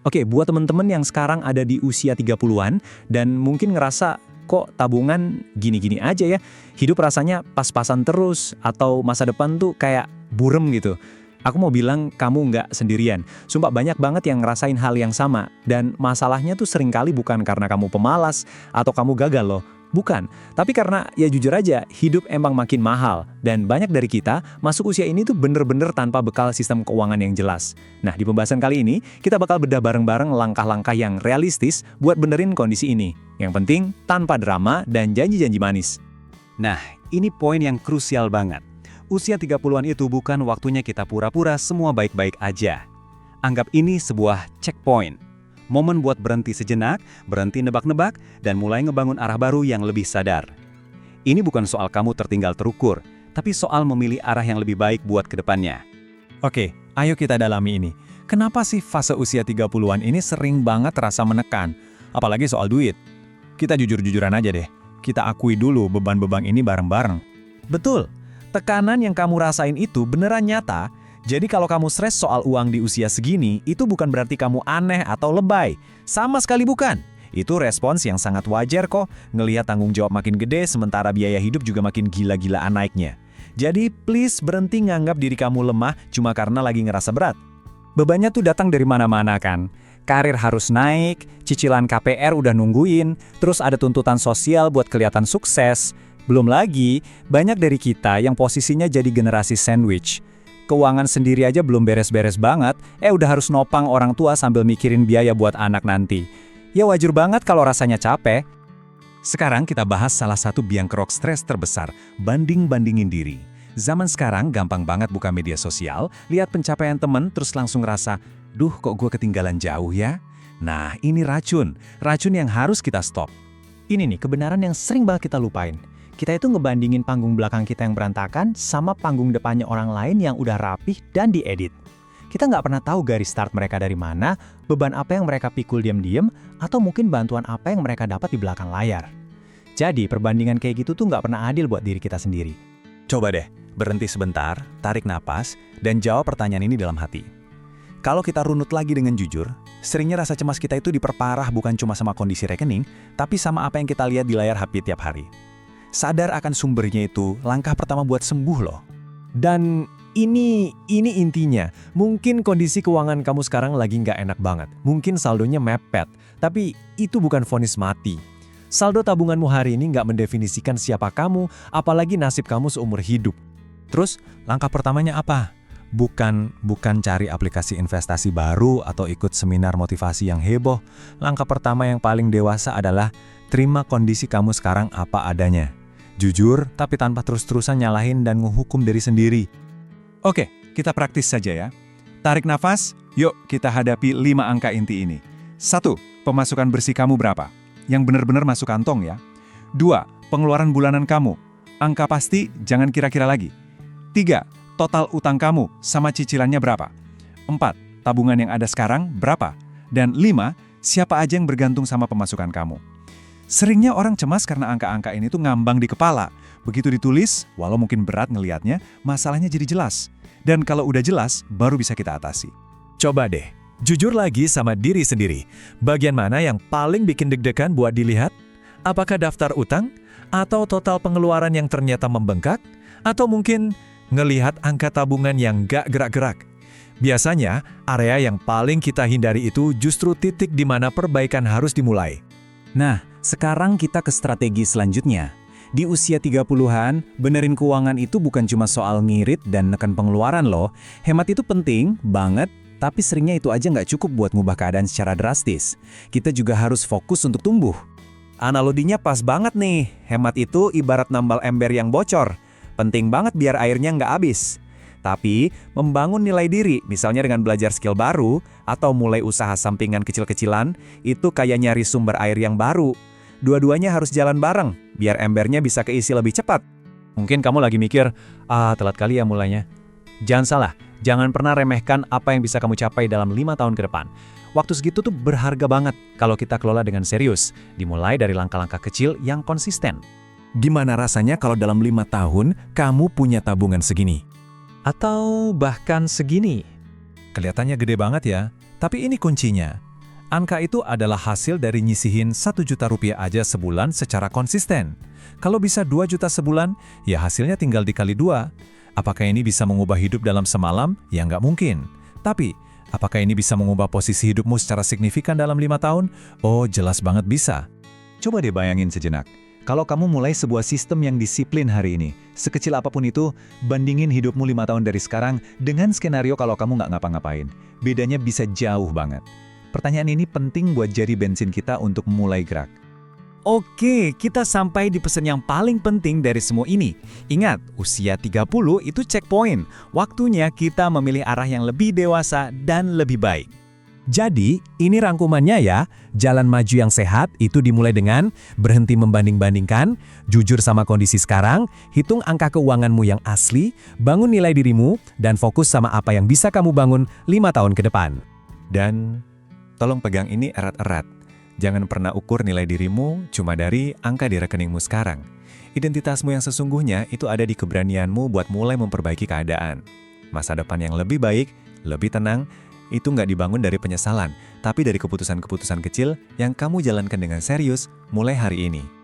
Oke, buat teman-teman yang sekarang ada di usia 30-an dan mungkin ngerasa kok tabungan gini-gini aja ya, hidup rasanya pas-pasan terus atau masa depan tuh kayak burem gitu. Aku mau bilang kamu nggak sendirian. Sumpah banyak banget yang ngerasain hal yang sama. Dan masalahnya tuh seringkali bukan karena kamu pemalas atau kamu gagal loh. Bukan. Tapi karena ya jujur aja, hidup emang makin mahal. Dan banyak dari kita masuk usia ini tuh bener-bener tanpa bekal sistem keuangan yang jelas. Nah di pembahasan kali ini, kita bakal bedah bareng-bareng langkah-langkah yang realistis buat benerin kondisi ini. Yang penting, tanpa drama dan janji-janji manis. Nah, ini poin yang krusial banget. Usia 30-an itu bukan waktunya kita pura-pura semua baik-baik aja. Anggap ini sebuah checkpoint. Momen buat berhenti sejenak, berhenti nebak-nebak, dan mulai ngebangun arah baru yang lebih sadar. Ini bukan soal kamu tertinggal terukur, tapi soal memilih arah yang lebih baik buat kedepannya. Oke, ayo kita dalami ini. Kenapa sih fase usia 30-an ini sering banget terasa menekan? Apalagi soal duit. Kita jujur-jujuran aja deh. Kita akui dulu beban-beban ini bareng-bareng. Betul. Tekanan yang kamu rasain itu beneran nyata. Jadi kalau kamu stres soal uang di usia segini, itu bukan berarti kamu aneh atau lebay. Sama sekali bukan. Itu respons yang sangat wajar kok, ngelihat tanggung jawab makin gede sementara biaya hidup juga makin gila-gilaan naiknya. Jadi please berhenti nganggap diri kamu lemah cuma karena lagi ngerasa berat. Bebannya tuh datang dari mana-mana kan. Karir harus naik, cicilan KPR udah nungguin, terus ada tuntutan sosial buat kelihatan sukses. Belum lagi, banyak dari kita yang posisinya jadi generasi sandwich. Keuangan sendiri aja belum beres-beres banget, udah harus nopang orang tua sambil mikirin biaya buat anak nanti. Ya wajar banget kalau rasanya capek. Sekarang kita bahas salah satu biang kerok stres terbesar, banding-bandingin diri. Zaman sekarang gampang banget buka media sosial, lihat pencapaian temen terus langsung ngerasa, duh kok gue ketinggalan jauh ya? Nah ini racun yang harus kita stop. Ini nih kebenaran yang sering banget kita lupain. Kita itu ngebandingin panggung belakang kita yang berantakan sama panggung depannya orang lain yang udah rapih dan diedit. Kita nggak pernah tahu garis start mereka dari mana, beban apa yang mereka pikul diam-diam, atau mungkin bantuan apa yang mereka dapat di belakang layar. Jadi perbandingan kayak gitu tuh nggak pernah adil buat diri kita sendiri. Coba deh, berhenti sebentar, tarik napas, dan jawab pertanyaan ini dalam hati. Kalau kita runut lagi dengan jujur, seringnya rasa cemas kita itu diperparah bukan cuma sama kondisi rekening, tapi sama apa yang kita lihat di layar HP tiap hari. Sadar akan sumbernya itu langkah pertama buat sembuh loh. Dan ini intinya. Mungkin kondisi keuangan kamu sekarang lagi nggak enak banget. Mungkin saldonya mepet. Tapi itu bukan vonis mati. Saldo tabunganmu hari ini nggak mendefinisikan siapa kamu, apalagi nasib kamu seumur hidup. Terus, langkah pertamanya apa? Bukan cari aplikasi investasi baru atau ikut seminar motivasi yang heboh. Langkah pertama yang paling dewasa adalah terima kondisi kamu sekarang apa adanya. Jujur, tapi tanpa terus-terusan nyalahin dan ngehukum diri sendiri. Oke, kita praktis saja ya. Tarik nafas, yuk kita hadapi 5 angka inti ini. 1. Pemasukan bersih kamu berapa? Yang benar-benar masuk kantong ya. 2. Pengeluaran bulanan kamu. Angka pasti, jangan kira-kira lagi. 3. Total utang kamu sama cicilannya berapa? 4. Tabungan yang ada sekarang berapa? Dan 5. Siapa aja yang bergantung sama pemasukan kamu? Seringnya orang cemas karena angka-angka ini tuh ngambang di kepala. Begitu ditulis, walau mungkin berat ngelihatnya, masalahnya jadi jelas. Dan kalau udah jelas, baru bisa kita atasi. Coba deh, jujur lagi sama diri sendiri. Bagian mana yang paling bikin deg-degan buat dilihat? Apakah daftar utang? Atau total pengeluaran yang ternyata membengkak? Atau mungkin ngelihat angka tabungan yang gak gerak-gerak? Biasanya, area yang paling kita hindari itu justru titik di mana perbaikan harus dimulai. Nah, sekarang kita ke strategi selanjutnya. Di usia 30-an, benerin keuangan itu bukan cuma soal ngirit dan neken pengeluaran loh. Hemat itu penting banget, tapi seringnya itu aja nggak cukup buat ngubah keadaan secara drastis. Kita juga harus fokus untuk tumbuh. Analoginya pas banget nih, hemat itu ibarat nambal ember yang bocor. Penting banget biar airnya nggak habis. Tapi, membangun nilai diri, misalnya dengan belajar skill baru, atau mulai usaha sampingan kecil-kecilan, itu kayak nyari sumber air yang baru. Dua-duanya harus jalan bareng, biar embernya bisa keisi lebih cepat. Mungkin kamu lagi mikir, telat kali ya mulainya. Jangan salah, jangan pernah remehkan apa yang bisa kamu capai dalam 5 tahun ke depan. Waktu segitu tuh berharga banget kalau kita kelola dengan serius, dimulai dari langkah-langkah kecil yang konsisten. Gimana rasanya kalau dalam 5 tahun kamu punya tabungan segini? Atau bahkan segini. Kelihatannya gede banget ya, tapi ini kuncinya. Angka itu adalah hasil dari nyisihin 1 juta rupiah aja sebulan secara konsisten. Kalau bisa 2 juta sebulan, ya hasilnya tinggal dikali 2. Apakah ini bisa mengubah hidup dalam semalam? Ya nggak mungkin. Tapi, apakah ini bisa mengubah posisi hidupmu secara signifikan dalam 5 tahun? Oh, jelas banget bisa. Coba deh bayangin sejenak. Kalau kamu mulai sebuah sistem yang disiplin hari ini, sekecil apapun itu, bandingin hidupmu 5 tahun dari sekarang dengan skenario kalau kamu nggak ngapa-ngapain. Bedanya bisa jauh banget. Pertanyaan ini penting buat jari bensin kita untuk mulai gerak. Oke, kita sampai di pesan yang paling penting dari semua ini. Ingat, usia 30 itu checkpoint. Waktunya kita memilih arah yang lebih dewasa dan lebih baik. Jadi, ini rangkumannya ya, jalan maju yang sehat itu dimulai dengan berhenti membanding-bandingkan, jujur sama kondisi sekarang, hitung angka keuanganmu yang asli, bangun nilai dirimu, dan fokus sama apa yang bisa kamu bangun 5 tahun ke depan. Dan, tolong pegang ini erat-erat. Jangan pernah ukur nilai dirimu cuma dari angka di rekeningmu sekarang. Identitasmu yang sesungguhnya itu ada di keberanianmu buat mulai memperbaiki keadaan. Masa depan yang lebih baik, lebih tenang, itu nggak dibangun dari penyesalan, tapi dari keputusan-keputusan kecil yang kamu jalankan dengan serius mulai hari ini.